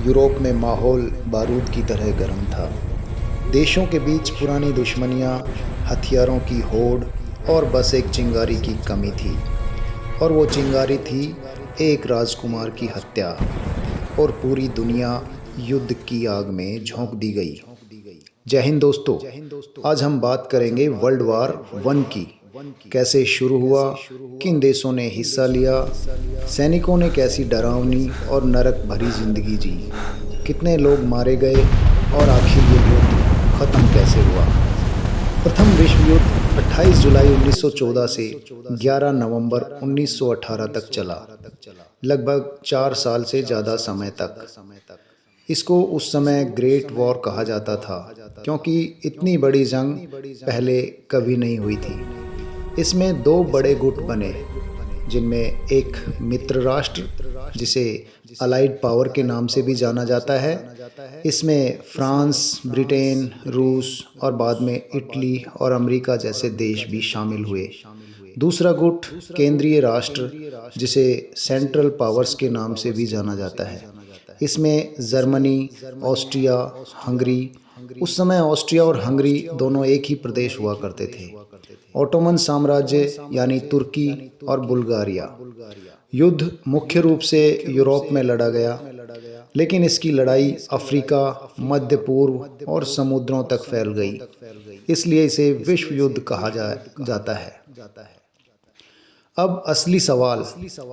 Europe में माहौल बारूद की तरह गर्म था। देशों के बीच पुरानी दुश्मनियाँ, हथियारों की होड़ और बस एक चिंगारी की कमी थी। और वो चिंगारी थी एक राजकुमार की हत्या। और पूरी दुनिया युद्ध की आग में झोंक दी गई। जय हिंद दोस्तों। आज हम बात करेंगे वर्ल्ड वार वन की। कैसे शुरू हुआ, किन देशों ने हिस्सा लिया, सैनिकों ने कैसी डरावनी और नरक भरी जिंदगी जी, कितने लोग मारे गए और आखिर ये युद्ध खत्म कैसे हुआ। प्रथम विश्व युद्ध 28 जुलाई 1914 से 11 नवंबर 1918 तक चला। लगभग 4 साल से ज़्यादा समय तक। इसको उस समय ग्रेट वॉर कहा जाता था, क्योंकि इतनी बड़ी जंग पहले कभी नहीं हुई थी। इसमें 2 बड़े गुट बने, जिनमें एक मित्र राष्ट्र, जिसे अलाइड पावर के नाम से भी जाना जाता है। इसमें फ्रांस, ब्रिटेन, रूस और बाद में इटली और अमेरिका जैसे देश भी शामिल हुए। दूसरा गुट केंद्रीय राष्ट्र, जिसे सेंट्रल पावर्स के नाम से भी जाना जाता है। इसमें जर्मनी, ऑस्ट्रिया, हंगरी, उस समय ऑस्ट्रिया और हंगरी दोनों एक ही प्रदेश हुआ करते थे, ओटोमन साम्राज्य यानी तुर्की और बुल्गारिया। युद्ध मुख्य रूप से यूरोप में लड़ा गया, लेकिन इसकी लड़ाई अफ्रीका, मध्य पूर्व और समुद्रों तक फैल गई। इसलिए इसे विश्व युद्ध कहा जाता है। अब असली सवाल,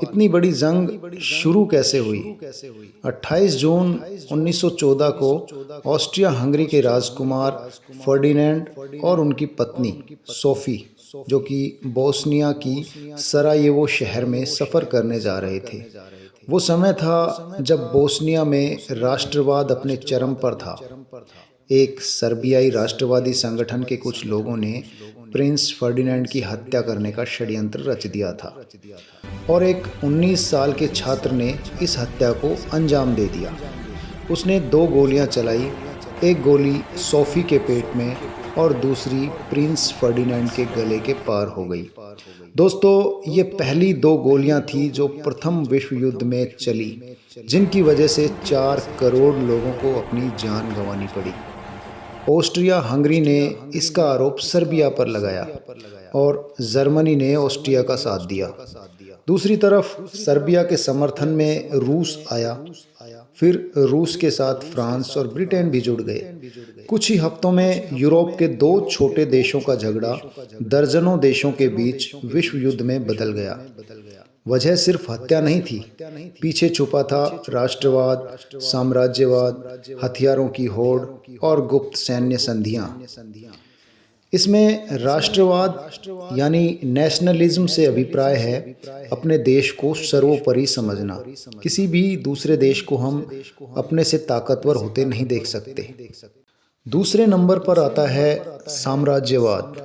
इतनी बड़ी जंग शुरू कैसे हुई। 28 जून 1914 को ऑस्ट्रिया हंगरी के राजकुमार फर्डिनेंड और उनकी पत्नी सोफी, जो कि बोस्निया की सरायेवो शहर में सफ़र करने जा रहे थे। वो समय था जब बोस्निया में राष्ट्रवाद अपने चरम पर था। एक सर्बियाई राष्ट्रवादी संगठन के कुछ लोगों ने प्रिंस फर्डिनेंड की हत्या करने का षड्यंत्र रच दिया था, और एक 19 साल के छात्र ने इस हत्या को अंजाम दे दिया। उसने 2 गोलियां चलाई, एक गोली सोफी के पेट में और दूसरी प्रिंस फर्डिनेंड के गले के पार हो गई। दोस्तों, ये पहली 2 गोलियां थी जो प्रथम विश्व युद्ध में चली, जिनकी वजह से 4 करोड़ लोगों को अपनी जान गंवानी पड़ी। ऑस्ट्रिया हंगरी ने इसका आरोप सर्बिया पर लगाया और जर्मनी ने ऑस्ट्रिया का साथ दिया। दूसरी तरफ सर्बिया के समर्थन में रूस आया। फिर रूस के साथ फ्रांस और ब्रिटेन भी जुड़ गए। कुछ ही हफ्तों में यूरोप के 2 छोटे देशों का झगड़ा दर्जनों देशों के बीच विश्व युद्ध में बदल गया। वजह सिर्फ हत्या नहीं थी, पीछे छुपा था राष्ट्रवाद, साम्राज्यवाद, हथियारों की होड़ और गुप्त सैन्य संधियां। इसमें राष्ट्रवाद यानी नेशनलिज्म से अभिप्राय है अपने देश को सर्वोपरि समझना। किसी भी दूसरे देश को हम अपने से ताकतवर होते नहीं देख सकते। दूसरे नंबर पर आता है साम्राज्यवाद।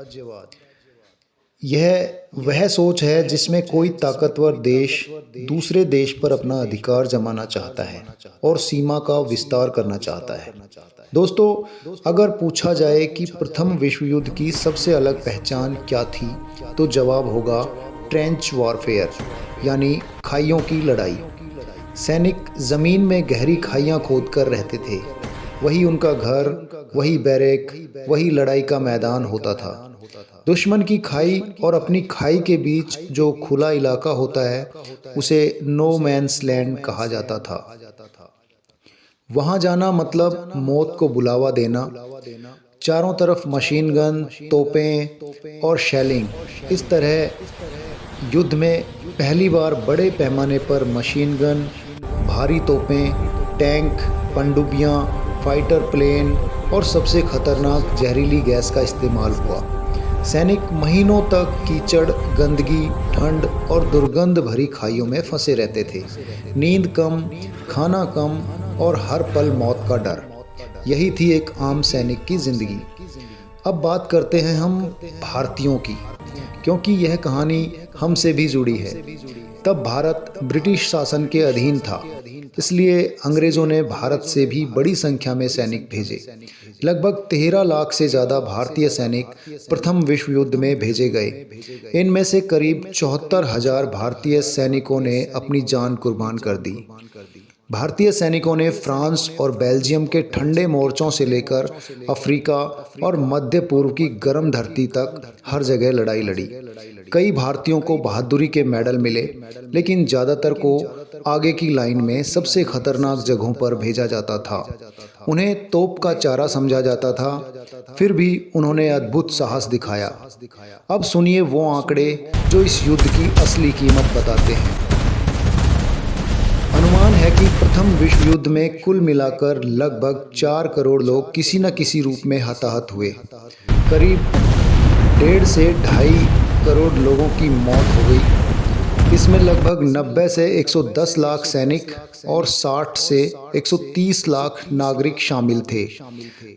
यह वह सोच है जिसमें कोई ताकतवर देश दूसरे देश पर अपना अधिकार जमाना चाहता है और सीमा का विस्तार करना चाहता है। दोस्तों, अगर पूछा जाए कि प्रथम विश्व युद्ध की सबसे अलग पहचान क्या थी, तो जवाब होगा ट्रेंच वॉरफेयर यानी खाइयों की लड़ाई। सैनिक जमीन में गहरी खाइयां खोद कर रहते थे। वही उनका घर, वही बैरक, वही लड़ाई का मैदान होता था। दुश्मन की खाई और अपनी खाई के बीच जो खुला इलाका होता है, उसे नो मैन्स लैंड कहा जाता था। वहां जाना मतलब मौत को बुलावा देना। चारों तरफ मशीन गन, तोपें और शेलिंग। इस तरह युद्ध में पहली बार बड़े पैमाने पर मशीन गन, भारी तोपें, टैंक, पनडुब्बियां, फाइटर प्लेन और सबसे खतरनाक जहरीली गैस का इस्तेमाल हुआ। सैनिक महीनों तक कीचड़, गंदगी, ठंड और दुर्गंध भरी खाइयों में फंसे रहते थे। नींद कम, खाना कम और हर पल मौत का डर। यही थी एक आम सैनिक की जिंदगी। अब बात करते हैं हम भारतीयों की, क्योंकि यह कहानी हमसे भी जुड़ी है। तब भारत ब्रिटिश शासन के अधीन था, इसलिए अंग्रेज़ों ने भारत से भी बड़ी संख्या में सैनिक भेजे। लगभग 13 लाख से ज़्यादा भारतीय सैनिक प्रथम विश्व युद्ध में भेजे गए। इनमें से करीब 74,000 भारतीय सैनिकों ने अपनी जान कुर्बान कर दी। भारतीय सैनिकों ने फ्रांस और बेल्जियम के ठंडे मोर्चों से लेकर अफ्रीका और मध्य पूर्व की गर्म धरती तक हर जगह लड़ाई लड़ी। कई भारतीयों को बहादुरी के मेडल मिले, लेकिन ज़्यादातर को आगे की लाइन में सबसे खतरनाक जगहों पर भेजा जाता था। उन्हें तोप का चारा समझा जाता था, फिर भी उन्होंने अद्भुत साहस दिखाया। अब सुनिए वो आंकड़े जो इस युद्ध की असली कीमत बताते हैं। अनुमान है कि प्रथम विश्व युद्ध में कुल मिलाकर लगभग 4 करोड़ लोग किसी न किसी रूप में हताहत हुए। करीब 1.5 से 2.5 करोड़ लोगों की मौत हो गई। इसमें लगभग 90 से 110 लाख सैनिक और 60 से 130 लाख नागरिक शामिल थे।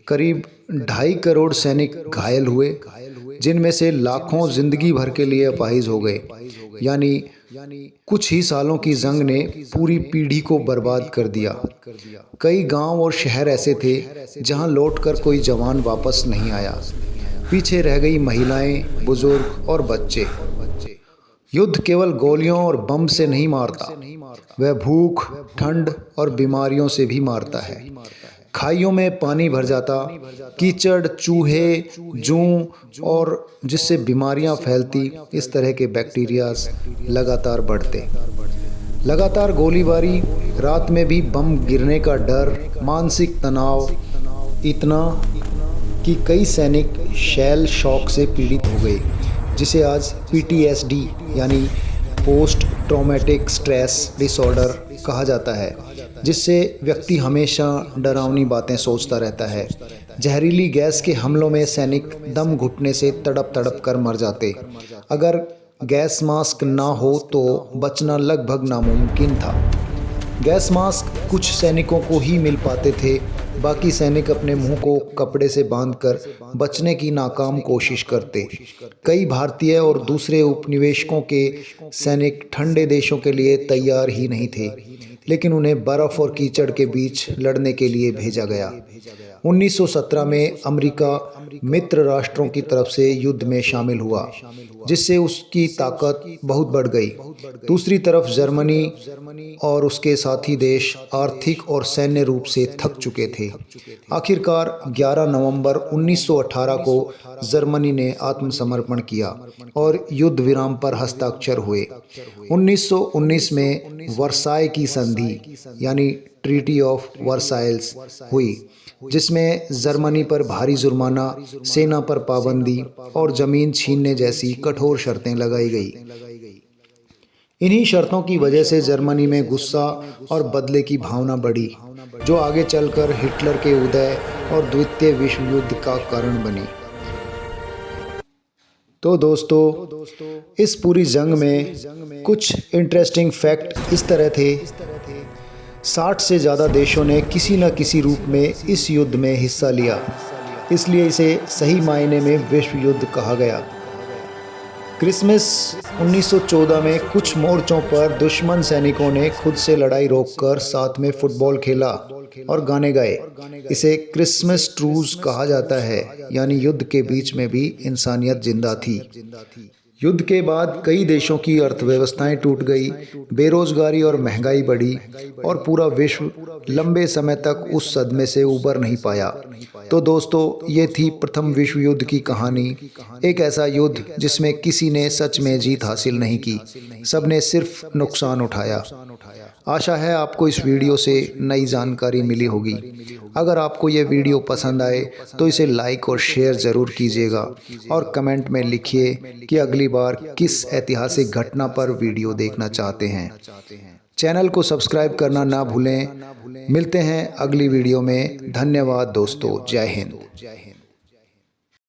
करीब 2.5 करोड़ सैनिक घायल हुए, जिनमें से लाखों जिंदगी भर के लिए अपाहिज हो गए। यानी कुछ ही सालों की जंग ने पूरी पीढ़ी को बर्बाद कर दिया। कई गांव और शहर ऐसे थे जहां लौटकर कोई जवान वापस नहीं आया। पीछे रह गई महिलाएं, बुजुर्ग और बच्चे। युद्ध केवल गोलियों और बम से नहीं मारता, वह भूख, ठंड और बीमारियों से भी मारता है। खाइयों में पानी भर जाता, कीचड़, चूहे, जूं और जिससे बीमारियां फैलती, इस तरह के बैक्टीरियाज लगातार बढ़ते। लगातार गोलीबारी, रात में भी बम गिरने का डर, मानसिक तनाव इतना कि कई सैनिक शेल शॉक से पीड़ित हो गए, जिसे आज PTSD यानी पोस्ट ट्रॉमेटिक स्ट्रेस डिसऑर्डर कहा जाता है, जिससे व्यक्ति हमेशा डरावनी बातें सोचता रहता है। जहरीली गैस के हमलों में सैनिक दम घुटने से तड़प तड़प कर मर जाते। अगर गैस मास्क ना हो तो बचना लगभग नामुमकिन था। गैस मास्क कुछ सैनिकों को ही मिल पाते थे, बाकी सैनिक अपने मुंह को कपड़े से बांधकर बचने की नाकाम कोशिश करते। कई भारतीय और दूसरे उपनिवेशकों के सैनिक ठंडे देशों के लिए तैयार ही नहीं थे, लेकिन उन्हें बर्फ और कीचड़ के बीच लड़ने के लिए भेजा गया। 1917 में अमेरिका मित्र राष्ट्रों की तरफ से युद्ध में शामिल हुआ, जिससे उसकी ताकत बहुत बढ़ गई। दूसरी तरफ जर्मनी और उसके साथी देश आर्थिक और सैन्य रूप से थक चुके थे। आखिरकार 11 नवंबर 1918 को जर्मनी ने आत्मसमर्पण किया और युद्ध विराम पर हस्ताक्षर हुए। 1919 में वर्साई की संधि यानी ट्रीटी ऑफ वर्साइल्स हुई, जिसमें जर्मनी पर भारी जुर्माना, सेना पर पाबंदी और जमीन छीनने जैसी कठोर शर्तें लगाई गई। इन्हीं शर्तों की वजह से जर्मनी में गुस्सा और बदले की भावना बढ़ी, जो आगे चलकर हिटलर के उदय और द्वितीय विश्व युद्ध का कारण बनी। तो दोस्तों, इस पूरी जंग में कुछ इंटरेस्टिंग फैक्ट इस तरह थे। 60 से ज़्यादा देशों ने किसी न किसी रूप में इस युद्ध में हिस्सा लिया, इसलिए इसे सही मायने में विश्व युद्ध कहा गया। क्रिसमस 1914 में कुछ मोर्चों पर दुश्मन सैनिकों ने खुद से लड़ाई रोककर साथ में फुटबॉल खेला और गाने गाए। इसे क्रिसमस ट्रूस कहा जाता है, यानी युद्ध के बीच में भी इंसानियत जिंदा थी। युद्ध के बाद कई देशों की अर्थव्यवस्थाएं टूट गई, बेरोजगारी और महंगाई बढ़ी और पूरा विश्व लंबे समय तक उस सदमे से उबर नहीं पाया। तो दोस्तों, ये थी प्रथम विश्व युद्ध की कहानी। एक ऐसा युद्ध जिसमें किसी ने सच में जीत हासिल नहीं की, सबने सिर्फ नुकसान उठाया। आशा है आपको इस वीडियो से नई जानकारी मिली होगी। अगर आपको ये वीडियो पसंद आए तो इसे लाइक और शेयर ज़रूर कीजिएगा और कमेंट में लिखिए कि अगली बार किस ऐतिहासिक घटना पर वीडियो देखना चाहते हैं। चैनल को सब्सक्राइब करना ना भूलें। मिलते हैं अगली वीडियो में। धन्यवाद दोस्तों। जय हिंद।